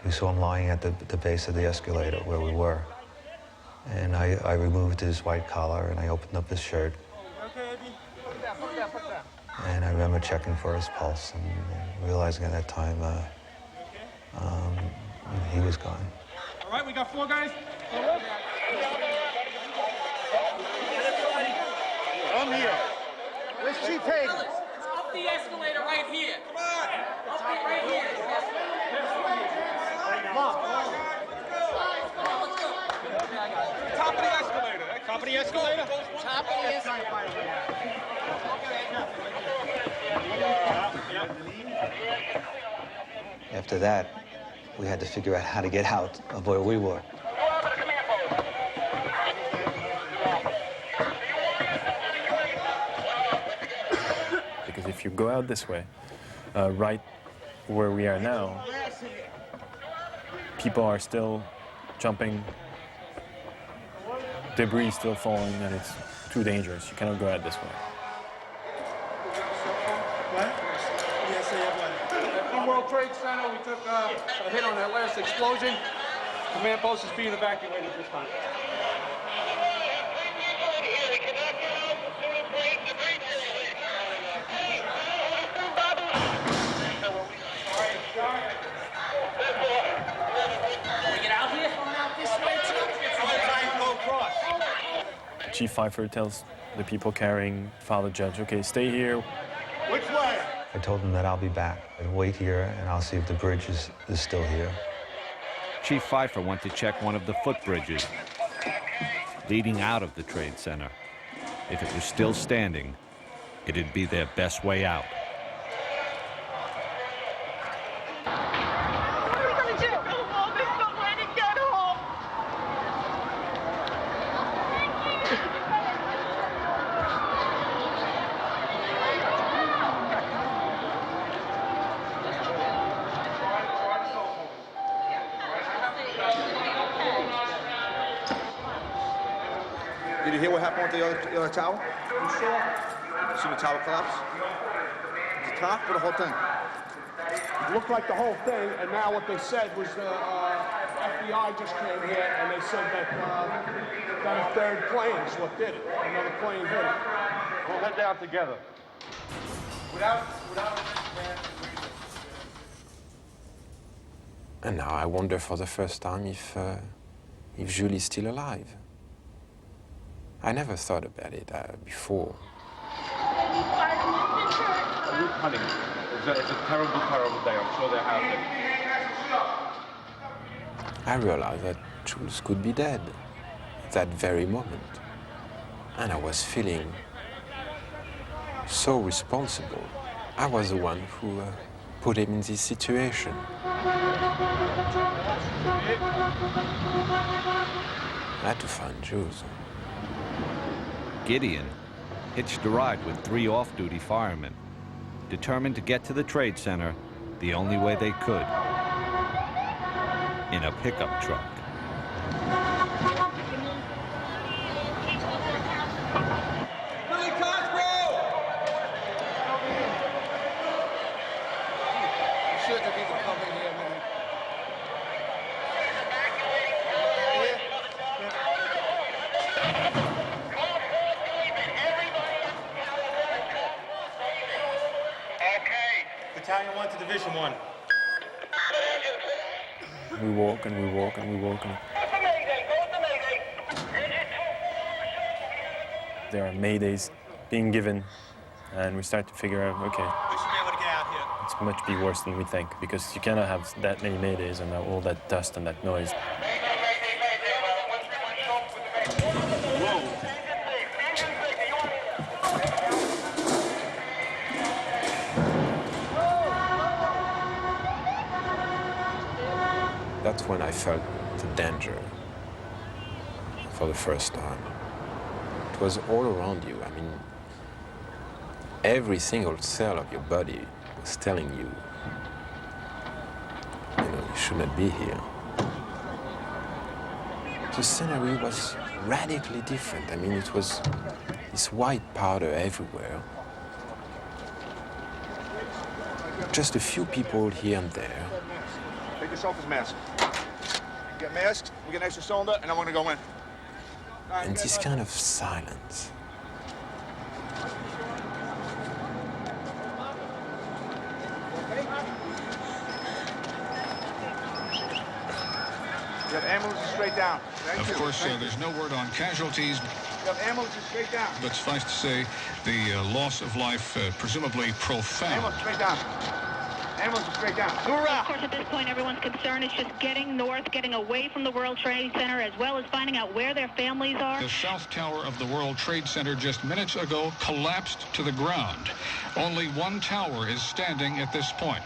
[SPEAKER 21] We saw him lying at the base of the escalator where we were. And I removed his white collar and I opened up his shirt. And I remember checking for his pulse and realizing at that time he was gone.
[SPEAKER 2] All right, we got 4 guys.
[SPEAKER 12] I'm here.
[SPEAKER 2] Where's Chief Hagen? Up the escalator right here. Come on. Up it right here. Come on.
[SPEAKER 12] Top of the escalator. Top of the escalator?
[SPEAKER 2] Top of the escalator.
[SPEAKER 21] After that, We had to figure out how to get out of where we were.
[SPEAKER 4] Because if you go out this way, right where we are now, people are still jumping, debris is still falling, and it's too dangerous. You cannot go out this way.
[SPEAKER 14] From World Trade Center, we took a hit on that last explosion. Command post is being evacuated this time.
[SPEAKER 4] Chief Pfeiffer tells the people carrying Father Judge, okay, stay here.
[SPEAKER 12] Which way?
[SPEAKER 21] I told them that I'll be back and wait here, and I'll see if the bridge is still here.
[SPEAKER 1] Chief Pfeiffer went to check one of the footbridges leading out of the Trade Center. If it was still standing, it'd be their best way out.
[SPEAKER 2] What are we gonna do? Go home. There's no way to get home.
[SPEAKER 16] Did you hear what happened with the other tower? You see the tower collapse? The top or the whole thing?
[SPEAKER 14] It looked like the whole thing, and now what they said was the FBI just came here, and they said that a third plane is what did it. Another plane hit it. We'll head down together.
[SPEAKER 6] And now I wonder for the first time if Julie's still alive. I never thought about it before.
[SPEAKER 14] Honey, it's a terrible, terrible day. I'm sure they're out there.
[SPEAKER 6] I realized that Jules could be dead at that very moment. And I was feeling so responsible. I was the one who put him in this situation. I had to find Jules.
[SPEAKER 1] Gideon hitched a ride with 3 off-duty firemen, determined to get to the Trade Center the only way they could, in a pickup truck.
[SPEAKER 12] Battalion 1 to Division 1.
[SPEAKER 4] We walk and we walk and we walk. And there are maydays being given, and we start to figure out, okay,
[SPEAKER 12] We should be able to get out here.
[SPEAKER 4] it's much be worse than we think, because you cannot have that many maydays and all that dust and that noise.
[SPEAKER 6] That's when I felt the danger for the first time. It was all around you. I mean, every single cell of your body was telling you, you should not be here. The scenery was radically different. I mean, it was this white powder everywhere. Just a few people here and there.
[SPEAKER 16] Take yourself as mask. Get masked, we get an extra cylinder, and I'm gonna go in.
[SPEAKER 6] And this kind of silence.
[SPEAKER 16] You have ambulances straight down.
[SPEAKER 5] Of course, there's no word on casualties.
[SPEAKER 16] You have ambulances straight down.
[SPEAKER 5] But suffice to say, the loss of life presumably profound.
[SPEAKER 16] Ambulance straight down. Ambulance straight down.
[SPEAKER 20] Of course, at this point, everyone's concern is just getting north, getting away from the World Trade Center, as well as finding out where their families are.
[SPEAKER 5] The south tower of the World Trade Center just minutes ago collapsed to the ground. Only one tower is standing at this point.